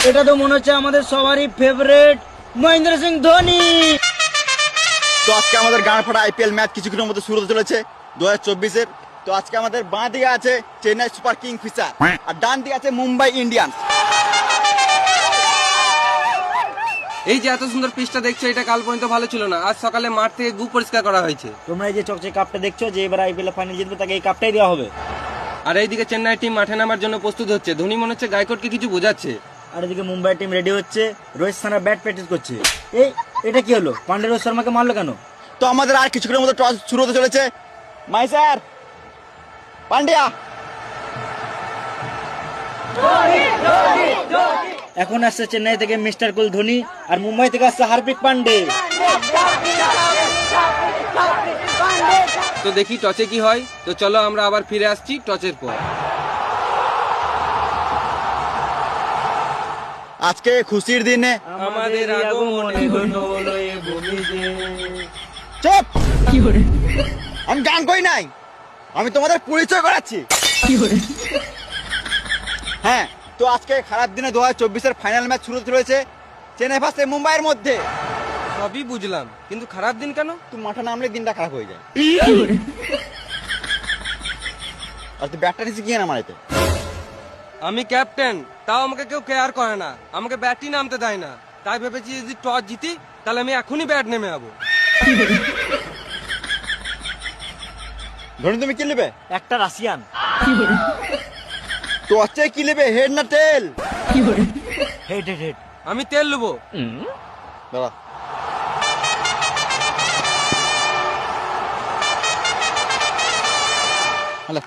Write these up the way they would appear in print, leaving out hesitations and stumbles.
এটা তো মনে হচ্ছে আমাদের সবারই ফেভারিট মহেন্দ্র সিং ধোনি। তো আজকে আমাদের গান ফাটা আইপিএল ম্যাচ কিছুক্ষণের মধ্যে শুরু হতে চলেছে 2024-এর। তো আজকে আমাদের বাঁ দিকে আছে চেন্নাই সুপার কিং ফিশার আর ডান দিকে আছে মুম্বাই ইন্ডিয়ান্স। এই যে এত সুন্দর পিচটা দেখছো, এটা কাল পর্যন্ত ভালো ছিল না। আজ সকালে মাঠ থেকে গু পরিষ্কার করা হয়েছে। তোমরা এই যে চকচকে কাপটা দেখছো, যে এবার আইপিএল ফাইনাল জিতবে তাকে এই কাপটাই দেওয়া হবে। আর এইদিকে চেন্নাই টিম মাঠে নামার জন্য প্রস্তুত হচ্ছে। ধোনি মনে হচ্ছে গায়কোটকে কিছু বোঝাচ্ছে। আর এদিকে মুম্বাই টিম রেডি হচ্ছে, রোহিত শর্মা ব্যাট প্র্যাকটিস করছে। এটা কি হলো? পান্ডে রোহিত শর্মাকে মারলো কেন? তো আমাদের আর কিছুক্ষণের মধ্যে টস শুরু হতে চলেছে। মাই স্যার পান্ডিয়া। এখন আসছে চেন্নাই থেকে মিস্টার কুল ধোনি, আর মুম্বাই থেকে আসছে হার্দিক পান্ডে। তো দেখি টচে কি হয়। তো চলো আমরা আবার ফিরে আসছি টচের পর। আজকে খুশির দিনে আমাদের আগমনে হলো এ ভূমিতে। চুপ! আমি গান কই নাই, আমি তোমাদের পরিচয় করাচ্ছি। হ্যাঁ, তো আজকে খারাপ দিনে 2024-এর ফাইনাল ম্যাচ শুরু হতে চলেছে চেন্নাই ভার্সেস মুম্বাইয়ের মধ্যে। সবই বুঝলাম, কিন্তু খারাপ দিন কেন? তুই মাঠে নামলে দিনটা খারাপ হয়ে যায়। আর তুই ব্যাটটা নিচে গিয়ে না মারাইতে। আমি ক্যাপ্টেন, তাও আমাকে কেউ কেয়ার করে না, আমাকে ব্যাটই নামতে দেয় না। তাই ভেবেছি যদি টস জিতি তাহলে আমি এখনই ব্যাট নেমে যাবো। ধরুন তুমি কি নেবে? একটা রাশিয়ান। তো হচ্ছে কি নেবে, হেড না টেল? Head head head. আমি তেল নেবো। দাঁড়া, হ্যালো।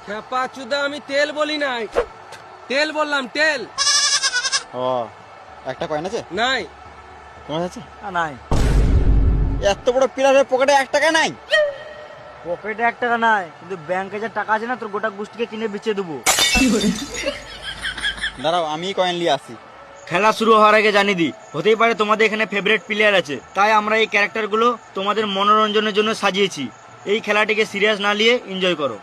খেপা চুদা, আমি তেল বলি নাই, তেল বললাম, তেল। ও, একটা কয়েন আছে? নাই। তোমার আছে? নাই। এত বড় প্লেয়ারের পকেটে 1 টাকা নাই? পকেটে 1 টাকা নাই, কিন্তু ব্যাংকে যে টাকা আছে না, তোর গোটা গোষ্ঠীকে কিনে বেচে দেবো। দাঁড়াও, আমি কয়েন নিয়ে আসি। খেলা শুরু হওয়ার আগে জানিয়ে দিই, হতেই পারে তোমাদের এখানে ফেভারিট প্লেয়ার আছে, তাই আমরা এই ক্যারেক্টারগুলো তোমাদের মনোরঞ্জনের জন্য সাজিয়েছি। এই খেলাটিকে সিরিয়াস না নিয়ে এনজয় করো।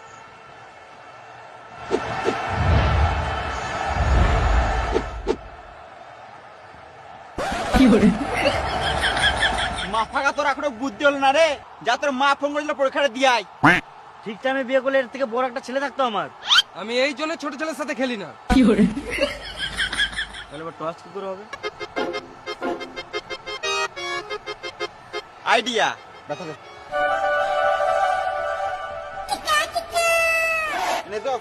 মাথাটা তোর এখনো বুদ্ধি হলো না রে, যা তোর মা ফোন করেছিল পরীক্ষাটা দিয়ে আয়। ঠিক টাইমে বিয়ে করলে এর থেকে বড় একটা ছেলে থাকতো আমার। আমি এই জন্য ছোট ছেলের সাথে খেলি না। তাহলে এবার টস কি করে হবে? আইডিয়া দেখা দে। নে তো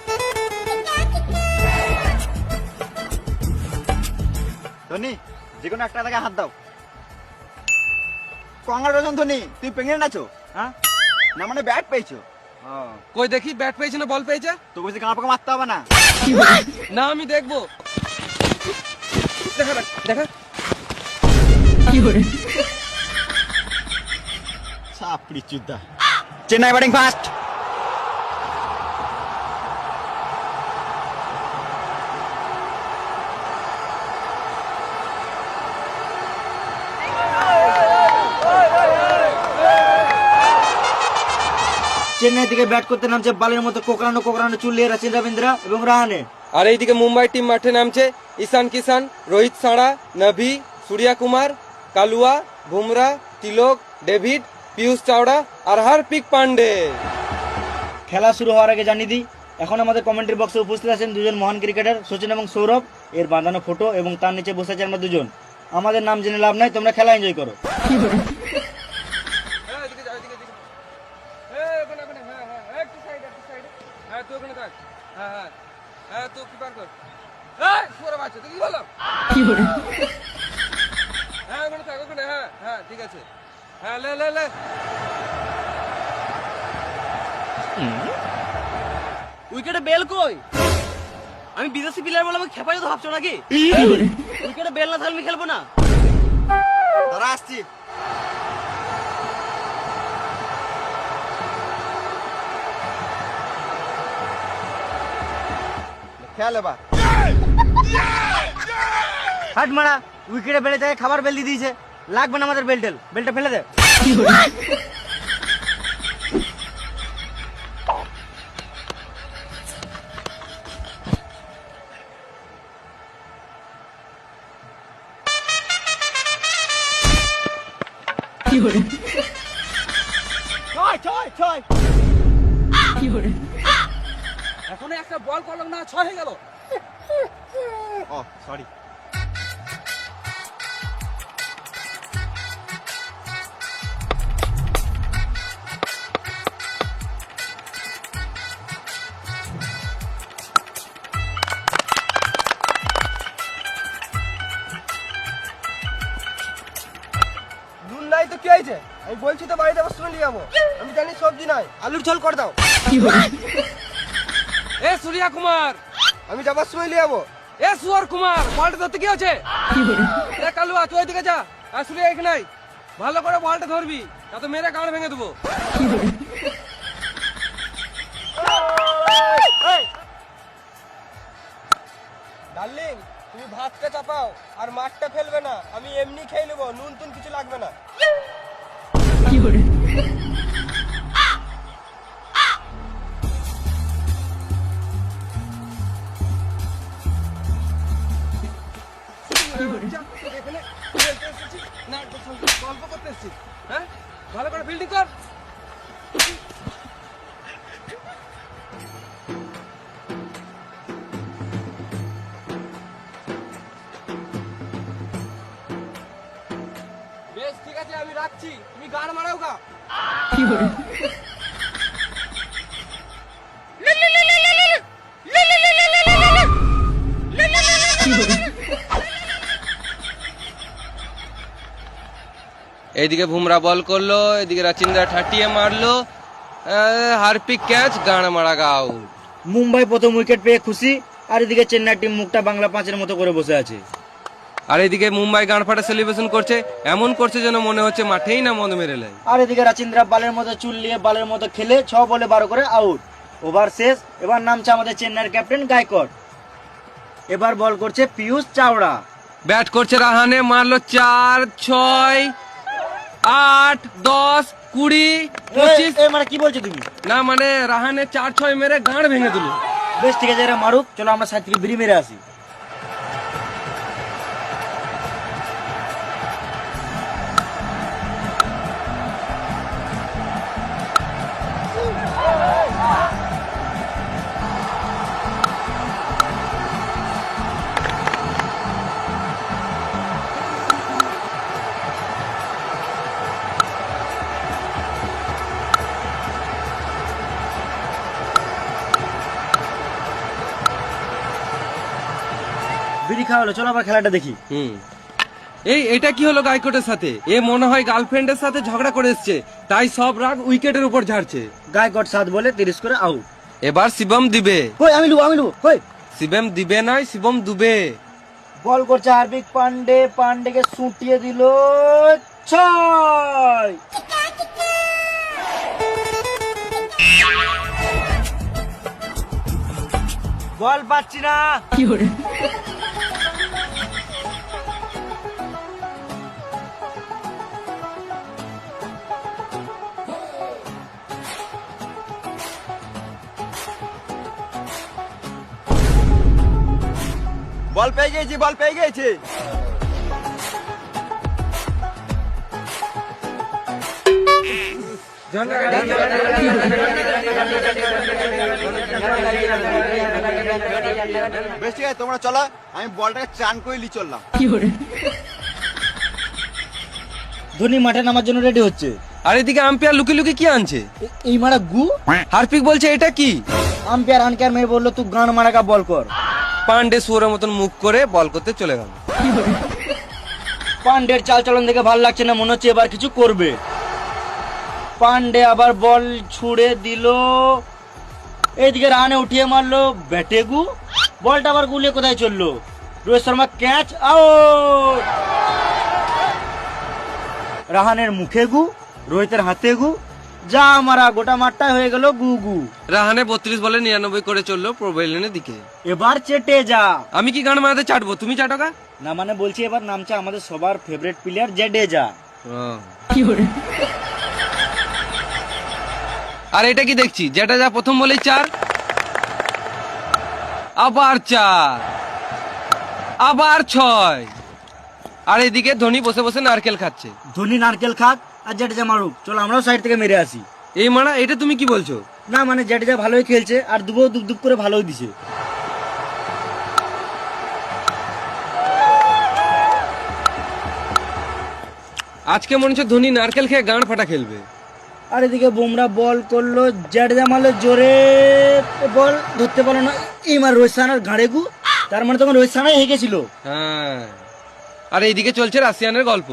ধনী, যে কোনো একটা জায়গায় হাত দাও। কংগ্রেচুলেশন ধনী, তুমি প্রেগনেন্ট আছো? হ্যাঁ, না মানে ব্যাট পেয়েছো? কই দেখি, ব্যাট পেয়েছে না বল পেয়েছে? তো বলছি গাঁ পাকা মারতে হবে না। না, আমি দেখবো। দেখা দেখা। চাপড়ি চুদা। Chennai batting first. চেন্নাই থেকে ব্যাট করতে নামছে বালের মতো কোকড়ানো কোকড়ানো চুল নিয়ে রাচিন রবীন্দ্রা এবং রাহানে। আর এইদিকে মুম্বাই টিম মাঠে নামছে ঈশান কিষান, রোহিত শর্মা, নভি, সূর্যা কুমার, কালুয়া, বুমরা, তিলক, ডেভিড, পিয়ুষ চাওড়া আর হার্দিক পান্ডে। খেলা শুরু হওয়ার আগে জানিয়ে দিই, এখন আমাদের কমেন্ট্রি বক্সে উপস্থিত আছেন দুজন মহান ক্রিকেটার, সচিন এবং সৌরভ। এর বাঁধানো ফটো এবং তার নিচে বসে আছি আমরা দুজন। আমাদের নাম জেনে লাভ নাই, তোমরা খেলা এনজয় করো। ঠিক আছে, হ্যাঁ লে লে লে। উইকেটে বেল কই? আমি বিদেশি প্লেয়ার বলে আমাকে খেপাই তো ভাবছো নাকি? উইকেটে বেল না থাকলে আমি খেলবো না। তারা আসছি। খেয়াল এবার। হাট মারা, উইকেটে বেলে যায় খাবার বেল দিয়ে দিয়েছে। লাগবে না আমাদের বেলটা ফেলে দে। ছয় ছয় ছয় এখনো একটা বল করলাম না, 6 হয়ে গেল। ও সরি। নুন নাই তো কি হয়েছে? আমি বলছি তো বাড়িতে আবার শুনে যাবো। আমি জানি সবজি নাই, আলুর ঝোল করে দাও। এ সূর্যা কুমার, আমি যাবার সময় নিয়ে যাবো। এ সুয়ার কুমার, বলটা ধরতে কি হচ্ছে? এ কালুয়া, তুই এদিকে যা। আর সূর্যা এখানে নাই, ভালো করে বলটা ধরবি, তা তো মেরে গাঁড় ভেঙে দেবো। ডার্লিং, তুমি ভাতটা চাপাও আর মাছটা ফেলবে না, আমি এমনি খেয়ে নেবো, নুন টুন কিছু লাগবে না। এখানে খেলতে এসেছি না, গল্প করতে এসেছি। হ্যাঁ, ভালো করে ফিল্ডিং কর। বেশ, ঠিক আছে, আমি রাখছি, তুমি গান মারাও গা। এইদিকে বুমরা বল করলো, এদিকে রাচিন্দা ঠাটিয়ে মারলো, হারপিক ক্যাচ, গান মারা গাও। মুম্বাই প্রথম উইকেট পেয়ে খুশি, আর এদিকে চেন্নাই টিম মুখটা বাংলা 5-এর মতো করে বসে আছে। আর এদিকে মুম্বাই গান ফাটা সেলিব্রেশন করছে, এমন করছে যেন মনে হচ্ছে মাঠেই না মদ মেরে লাই। আর এদিকে রাচিন্দ্রা বালের মতো চুল নিয়ে বালের মতো খেলে 6 বলে 12 করে আউট। ওভার শেষ, এবার নামছে আমাদের চেন্নাইয়ের ক্যাপ্টেন গায়কোয়াড়। এবার বল করছে পিয়ুষ চাওড়া। ব্যাট করছে রাহানে, মারলো 4, 6, 8, 10, 20, 25। মানে কি বলছো তুমি? না মানে রাহানে 4, 6 মেরে গাঁড় ভেঙে দিল। বেশ, ঠিক আছে, এরা মারুক, চলো আমরা সাইড থেকে বিড়ি মেরে আসি। বিড়ি খাওয়া হলো, চলো আবার খেলাটা দেখি। এটা কি হলো গায়কোটের সাথে? এ মনে হয় গার্লফ্রেন্ডের সাথে ঝগড়া করে এসছে, তাই সব রাগ উইকেটের উপর ঝাড়ছে। গায়কোয়াড় 7 বলে 30 করে আউট। এবার শিবম দিবে। কই আমি লুবো কই? শিবম দিবে নয়, শিবম দুবে। বল করছে হার্দিক পান্ডে, পান্ডেকে সুটিয়ে দিল 6। বল পাচ্ছি না। বল পেয়ে গেছি, বল পেয়ে গেছি। বেশ, ঠিক আছে, তোমরা চলো, আমি বলটাকে চান করে লি চললাম। ধোনি মাঠে নামার জন্য রেডি হচ্ছে। আর এদিকে আম্পায়ার লুকি লুকি কি আনছে? এই মারা গু। হার্পিক বলছে এটা কি? আম্পায়ার আনকার মেয়ে বললো তুই গান মারাকা বল কর। পান্ডে সুরের মতন মুখ করে বল করতে চলে গেল। পান্ডের চাল চলন দেখে ভালো লাগছে না, মনে হচ্ছে এবার কিছু করবে। পান্ডে আবার বল ছুড়ে দিল, এইদিকে রানে উঠিয়ে মারলো ব্যাটেগু, বলটা আবার গুলিয়ে কোথায় চললো? Rohit Sharma catch, out. রাহানের মুখে গু, রোহিতের হাতে গু, যা মারা গোটা মাঠটা হয়ে গেল গু গু। রাহানে 32 বলে 99 করে চললো প্রোবেলিনের দিকে। এবার চেটে যা। আমি কি গান মারাতে চাটবো, তুমি চাটো গা। না মানে বলছি এবার নামছে আমাদের সবার ফেভারিট প্লেয়ার জাডেজা। আর এটা কি দেখছি, যেটা যা প্রথম বলেই 4, আবার 4, আবার 6। আর এদিকে ধোনি বসে বসে নারকেল খাচ্ছে। ধোনি নারকেল খাক, আর জাডেজা মারুক, চলো আমরাও সাইড থেকে মেরে আসি। এই মারা, এটা তুমি কি বলছো? না মানে জাডেজা ভালোই খেলছে আর দুবো দুপ দুপ করে ভালোই দিছে। আজকে মনে হচ্ছে ধোনি নারকেল খেয়ে গাঁড় ফাটা খেলবে। আর এদিকে বুমরা বল করলো, জাডেজা মারলো জোরে, বল ধরতে পারলো না, এই মার রোহিত শর্মার ঘাড়ে গু, তার মানে তখন রোহিত শর্মাই হেগেছিল। হ্যাঁ, আর এইদিকে চলছে রাশিয়ানের গল্প।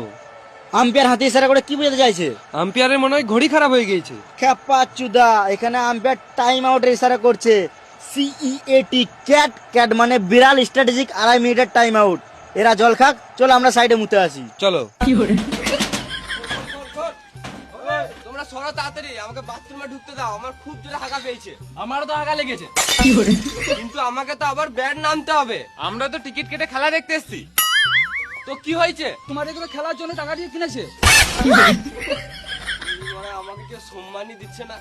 আম্পায়ার হাতে ইশারা করে কি বোঝাতে চাইছে? আম্পায়ারের মনে হয় ঘড়ি খারাপ হয়ে গিয়েছে। খেপা চুদা, এখানে আম্পায়ার টাইম আউটের ইশারা করছে। CEAT, ক্যাট, ক্যাট মানে বিড়াল, স্ট্র্যাটেজিক 2.5 মিনিটের টাইম আউট। এরা জল খাক, চলো আমরা সাইডে মুতে আসি। চলো। তোমরা সরো তাড়াতাড়ি, আমাকে বাথরুমে ঢুকতে দাও, আমার খুব জোরে হাগা পেয়েছে। আমারও তো আগা লেগেছে। কিন্তু আমাকে তো আবার ব্যাট নামতে হবে। আমরা তো টিকিট কেটে খেলা দেখতে এসেছি। তো কি হয়েছে? তোমার এগুলো খেলার জন্য টাকা দিয়ে কিনেছে। আমাকে কেউ সম্মানই দিচ্ছে না।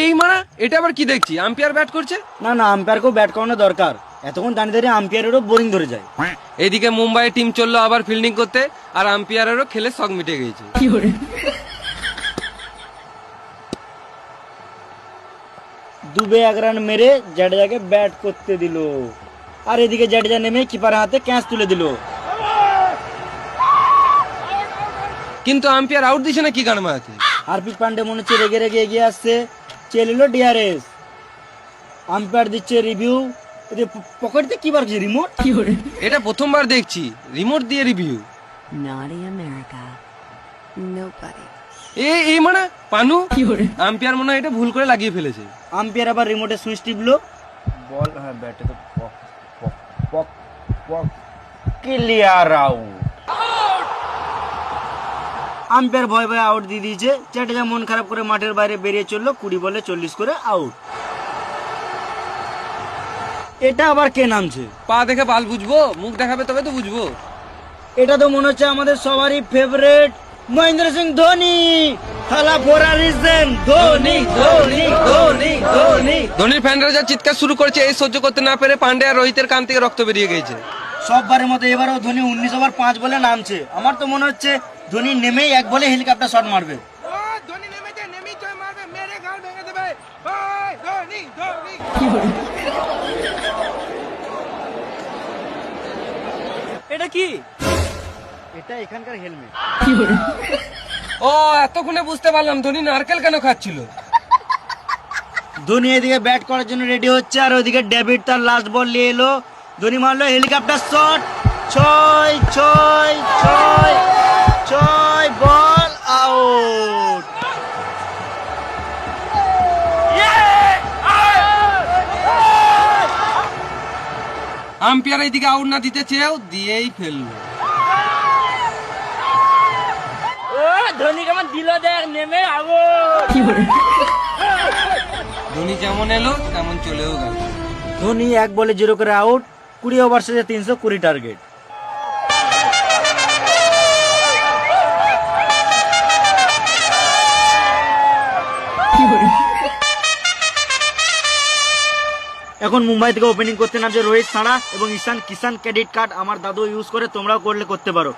এই মারা, এটা আবার কি দেখছি? আম্পায়ার ব্যাট করছে। না না, আম্পায়ারকেও ব্যাট করানো দরকার, এতক্ষণ দাঁড়িয়ে দাঁড়িয়ে আম্পায়ারেরও বোরিং ধরে যায়। এদিকে মুম্বাই টিম চললো আবার ফিল্ডিং করতে, আর আম্পায়ারেরও খেলে শখ মিটে গেছে। দুবে 1 রান মেরে জাডেজাকে ব্যাট করতে দিল, আর এদিকে জাডেজা নেমে কিপারের হাতে ক্যাচ তুলে দিল। কিন্তু আম্পায়ার আউট দিছে না কি গান মারাতে? হার্পিক পান্ডে মনে হচ্ছে রেগে রেগে এগিয়ে আসছে, চেয়ে নিল DRS। আম্পায়ার দিচ্ছে রিভিউ, পকেটে কি বার করছে, রিমোট। এটা প্রথমবার দেখছি রিমোট দিয়ে রিভিউ। Naughty America. Nobody. এই মানে পানু, আম্পায়ার মনে হয় এটা ভুল করে লাগিয়ে ফেলেছে। আম্পায়ার আবার রিমোটে সুইচ টিপলো, বল হ্যাঁ ব্যাটে তো পক পক পক পক, ক্লিয়ার আউট। আম্পায়ার ভয় ভয় আউট দিয়ে দিয়েছে। জাডেজা মন খারাপ করে মাঠের বাইরে বেরিয়ে চললো, 20 বলে 40 করে আউট। এটা আবার কে নামছে? পা দেখে বাল বুঝবো, মুখ দেখাবে তবে তো বুঝবো। এটা তো মনে হচ্ছে আমাদের সবারই ফেভারিট মহেন্দ্র সিং ধোনি। থালা ফোরা রিজন, ধোনি ধোনি ধোনি ধোনি। ধোনির ফ্যানরা যা চিৎকার শুরু করেছে, এই সহ্য করতে না পেরে পান্ডে আর রোহিতের কান থেকে রক্ত বেরিয়ে গেছে। সববারের মতো এবারও ধোনি 19 ওভার 5 বলে নামছে। আমার তো মনে হচ্ছে ধোনি নেমেই 1 বলে হেলিকপ্টার শট মারবে। এটা কি? এটা এখানকার হেলমেট। ও, এতক্ষণে বুঝতে পারলাম ধোনি নারকেল কেন খাচ্ছিল। ধোনি এদিকে ব্যাট করার জন্য রেডি হচ্ছে, আর ওইদিকে ডেভিড তার লাস্ট বল নিয়ে এলো। ধোনি মারলো helicopter shot, 6 ball out. Umpire এইদিকে আউট না দিতে চেয়েও দিয়েই ফেললো। ধোনি কেমন দিল দেখ, নেমে আউট। ধোনি যেমন এলো তেমন চলেও গেল। ধোনি 1 বলে 0 করে আউট, 20 ওভার শেষে 320 টার্গেট। এখন মুম্বাই থেকে ওপেনিং করতে নামছে রোহিত শর্মা এবং ঈশান কিষান। ক্রেডিট কার্ড আমার দাদু ইউজ করে, তোমরাও করলে করতে পারো।